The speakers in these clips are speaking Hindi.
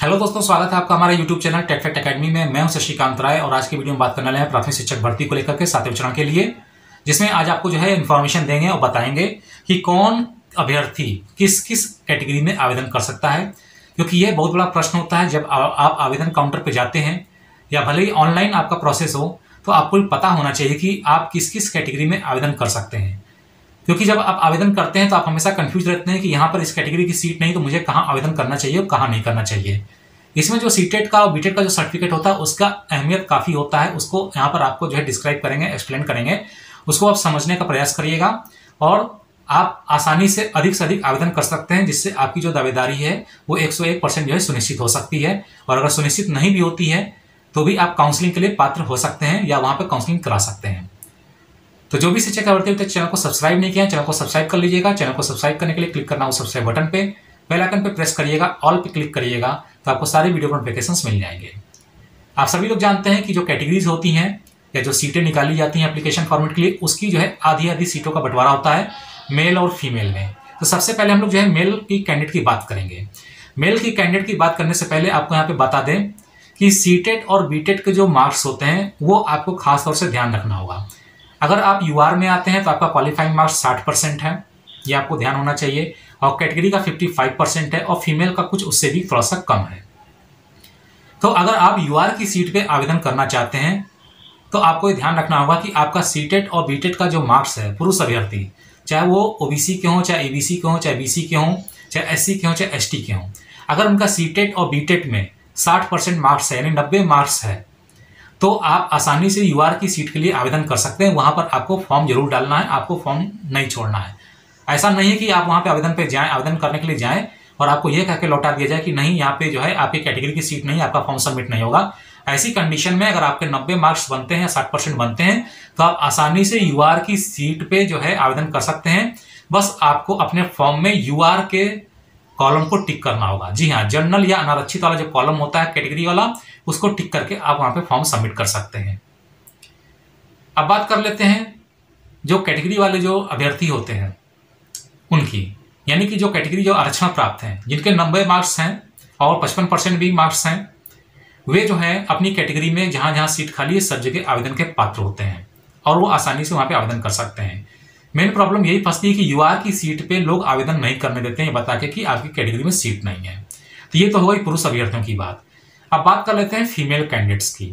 हेलो दोस्तों, स्वागत है आपका हमारे YouTube channel tech fact academy में। मैं हूं शशिकांत राय और आज की वीडियो में बात करने वाले हैं प्राथमिक शिक्षक भर्ती को लेकर के 7वें चरण के लिए, जिसमें आज आपको जो है इन्फॉर्मेशन देंगे और बताएंगे कि कौन अभ्यर्थी किस किस कैटेगरी में आवेदन कर सकता है। क्योंकि यह बहुत बड़ा प्रश्न होता है जब आप आवेदन काउंटर पर जाते हैं या भले ही ऑनलाइन आपका प्रोसेस हो, तो आपको पता होना चाहिए कि आप किस किस कैटेगरी में आवेदन कर सकते हैं। क्योंकि जब आप आवेदन करते हैं तो आप हमेशा कंफ्यूज रहते हैं कि यहाँ पर इस कैटेगरी की सीट नहीं, तो मुझे कहाँ आवेदन करना चाहिए और कहाँ नहीं करना चाहिए। इसमें जो सीटेट का और बीटेट का जो सर्टिफिकेट होता है उसका अहमियत काफ़ी होता है। उसको यहाँ पर आपको जो है डिस्क्राइब करेंगे, एक्सप्लेन करेंगे, उसको आप समझने का प्रयास करिएगा और आप आसानी से अधिक आवेदन कर सकते हैं, जिससे आपकी जो दावेदारी है वो 101% जो है सुनिश्चित हो सकती है। और अगर सुनिश्चित नहीं भी होती है तो भी आप काउंसलिंग के लिए पात्र हो सकते हैं या वहाँ पर काउंसलिंग करा सकते हैं। तो जो भी शिक्षक अभ्यर्थी तक चैनल को सब्सक्राइब नहीं किया, चैनल को सब्सक्राइब कर लीजिएगा। चैनल को सब्सक्राइब करने के लिए क्लिक करना हो सब्सक्राइब बटन पे, बेल आइकन पे प्रेस करिएगा, ऑल पे क्लिक करिएगा, तो आपको सारे वीडियो नोटिफिकेशंस मिल जाएंगे। आप सभी लोग जानते हैं कि जो कैटेगरीज होती हैं या जो सीटें निकाली जाती हैं एप्लीकेशन फॉर्मेट के लिए, उसकी जो है आधी सीटों का बंटवारा होता है मेल और फीमेल में। तो सबसे पहले हम लोग जो है मेल की कैंडिडेट की बात करेंगे। मेल की कैंडिडेट की बात करने से पहले आपको यहाँ पे बता दें कि सीटेट और बीटेट के जो मार्क्स होते हैं वो आपको खास तौर से ध्यान रखना होगा। अगर आप यूआर में आते हैं तो आपका क्वालिफाइंग मार्क्स 60% है, ये आपको ध्यान होना चाहिए, और कैटेगरी का 55% है और फीमेल का कुछ उससे भी थोड़ा सा कम है। तो अगर आप यूआर की सीट पे आवेदन करना चाहते हैं तो आपको ये ध्यान रखना होगा कि आपका सीटेट और बीटेट का जो मार्क्स है, पुरुष अभ्यर्थी चाहे वो ओबीसी के हों, चाहे एबीसी के हों, चाहे बीसी के हों, चाहे एससी के हों, चाहे एसटी के हों, अगर उनका सीटेट और बीटेट में 60% मार्क्स है, यानी 90 मार्क्स है, तो आप आसानी से यूआर की सीट के लिए आवेदन कर सकते हैं। वहां पर आपको फॉर्म जरूर डालना है, आपको फॉर्म नहीं छोड़ना है। ऐसा नहीं है कि आप वहां पे आवेदन पे जाएं, आवेदन करने के लिए जाएं और आपको यह कह के लौटा दिया जाए कि नहीं, यहाँ पे जो है आपकी कैटेगरी की सीट नहीं, आपका फॉर्म सबमिट नहीं होगा। ऐसी कंडीशन में अगर आपके 90 मार्क्स बनते हैं या 60% बनते हैं तो आप आसानी से यूआर की सीट पे जो है आवेदन कर सकते हैं। बस आपको अपने फॉर्म में यूआर के कॉलम को टिक करना होगा। जी हाँ, जनरल या अनारक्षित वाला जो कॉलम होता है कैटेगरी वाला, उसको टिक करके आप वहां पे फॉर्म सबमिट कर सकते हैं। अब बात कर लेते हैं जो कैटेगरी वाले जो अभ्यर्थी होते हैं उनकी, यानी कि जो कैटेगरी जो आरक्षण प्राप्त हैं, जिनके 90 मार्क्स हैं और 55% भी मार्क्स हैं, वे जो है अपनी कैटेगरी में जहां जहां सीट खाली है सब जगह आवेदन के पात्र होते हैं और वो आसानी से वहां पे आवेदन कर सकते हैं। मेन प्रॉब्लम यही फंसती है कि यूआर की सीट पे लोग आवेदन नहीं करने देते हैं, ये बता के कि आपकी कैटेगरी में सीट नहीं है। तो ये तो हो गई पुरुष अभ्यर्थियों की बात। अब बात कर लेते हैं फीमेल कैंडिडेट्स की।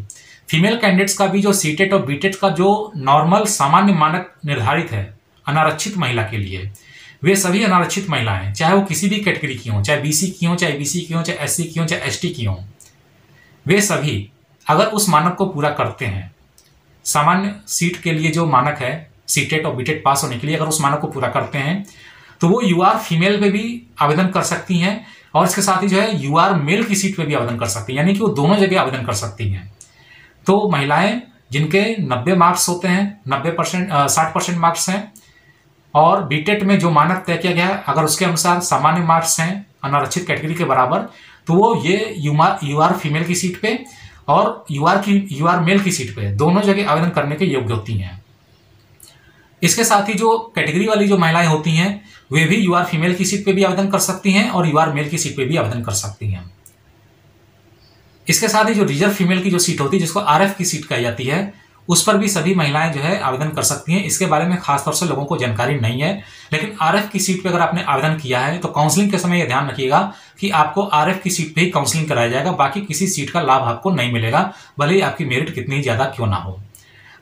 फीमेल कैंडिडेट्स का भी जो सीटेट और बीटेट का जो नॉर्मल सामान्य मानक निर्धारित है अनारक्षित महिला के लिए, वे सभी अनारक्षित महिलाएं, चाहे वो किसी भी कैटेगरी की हों, चाहे बीसी की हों, चाहे बीसी की हों, चाहे एससी की हों, चाहे एसटी की हों, वे सभी अगर उस मानक को पूरा करते हैं, सामान्य सीट के लिए जो मानक है सीटेट और बीटेट पास होने के लिए, अगर उस मानक को पूरा करते हैं तो वो यूआर फीमेल पे भी आवेदन कर सकती हैं और इसके साथ ही जो है यूआर मेल की सीट पे भी आवेदन कर सकती हैं, यानी कि वो दोनों जगह आवेदन कर सकती हैं। तो महिलाएं जिनके 90 मार्क्स होते हैं, 60% मार्क्स हैं और बीटेट में जो मानक तय किया गया है अगर उसके अनुसार सामान्य मार्क्स हैं अनारक्षित कैटेगरी के बराबर, तो वो ये यूआर फीमेल की सीट पे और यूआर मेल की सीट पे दोनों जगह आवेदन करने के योग्य होती हैं। इसके साथ ही जो कैटेगरी वाली जो महिलाएं होती हैं वे भी यूआर फीमेल की सीट पे भी आवेदन कर सकती हैं और यूआर मेल की सीट पे भी आवेदन कर सकती हैं। इसके साथ ही जो रिजर्व फीमेल की जो सीट होती है, जिसको आरएफ की सीट कही जाती है, उस पर भी सभी महिलाएं जो है आवेदन कर सकती हैं। इसके बारे में खासतौर से लोगों को जानकारी नहीं है, लेकिन आरएफ की सीट पे अगर आपने आवेदन किया है तो काउंसलिंग के समय यह ध्यान रखिएगा कि आपको आरएफ की सीट पे ही काउंसलिंग कराया जाएगा, बाकी किसी सीट का लाभ आपको नहीं मिलेगा, भले ही आपकी मेरिट कितनी ज्यादा क्यों ना हो।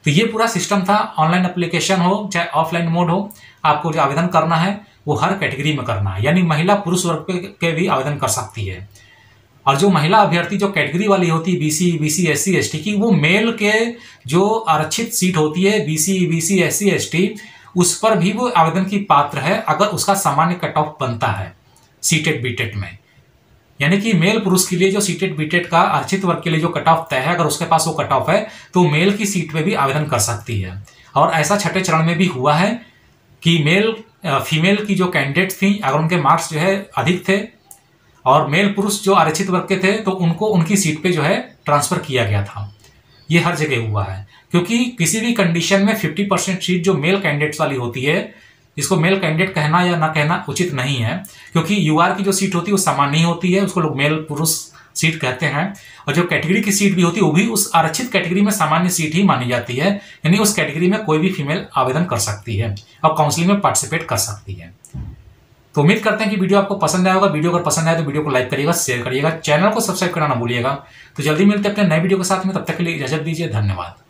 तो ये पूरा सिस्टम था। ऑनलाइन एप्लीकेशन हो चाहे ऑफलाइन मोड हो, आपको जो आवेदन करना है वो हर कैटेगरी में करना है, यानी महिला पुरुष वर्ग के भी आवेदन कर सकती है। और जो महिला अभ्यर्थी जो कैटेगरी वाली होती है बीसी एससी एसटी की, वो मेल के जो आरक्षित सीट होती है बीसी एससी एसटी, उस पर भी वो आवेदन की पात्र है अगर उसका सामान्य कट ऑफ बनता है सीटेट बीटेट में। यानी कि मेल पुरुष के लिए जो सीटेट बीटेट का आरक्षित वर्ग के लिए जो कट ऑफ तय है, अगर उसके पास वो कट ऑफ है तो मेल की सीट पे भी आवेदन कर सकती है। और ऐसा छठे चरण में भी हुआ है कि फीमेल की जो कैंडिडेट थी, अगर उनके मार्क्स जो है अधिक थे और मेल पुरुष जो आरक्षित वर्ग के थे तो उनको उनकी सीट पे जो है ट्रांसफर किया गया था। ये हर जगह हुआ है, क्योंकि किसी भी कंडीशन में 50% सीट जो मेल कैंडिडेट्स वाली होती है, इसको मेल कैंडिडेट कहना या ना कहना उचित नहीं है, क्योंकि यूआर की जो सीट होती है वो सामान्य ही होती है, उसको लोग मेल पुरुष सीट कहते हैं। और जो कैटेगरी की सीट भी होती है वो भी उस आरक्षित कैटेगरी में सामान्य सीट ही मानी जाती है, यानी उस कैटेगरी में कोई भी फीमेल आवेदन कर सकती है और काउंसलिंग में पार्टिसिपेट कर सकती है। तो उम्मीद करते हैं कि वीडियो आपको पसंद आया होगा। वीडियो अगर पसंद आए तो वीडियो को लाइक करिएगा, शेयर करिएगा, चैनल को सब्सक्राइब करना ना भूलिएगा। तो जल्दी मिलते हैं अपने नए वीडियो के साथ में, तब तक के लिए इजाजत दीजिए। धन्यवाद।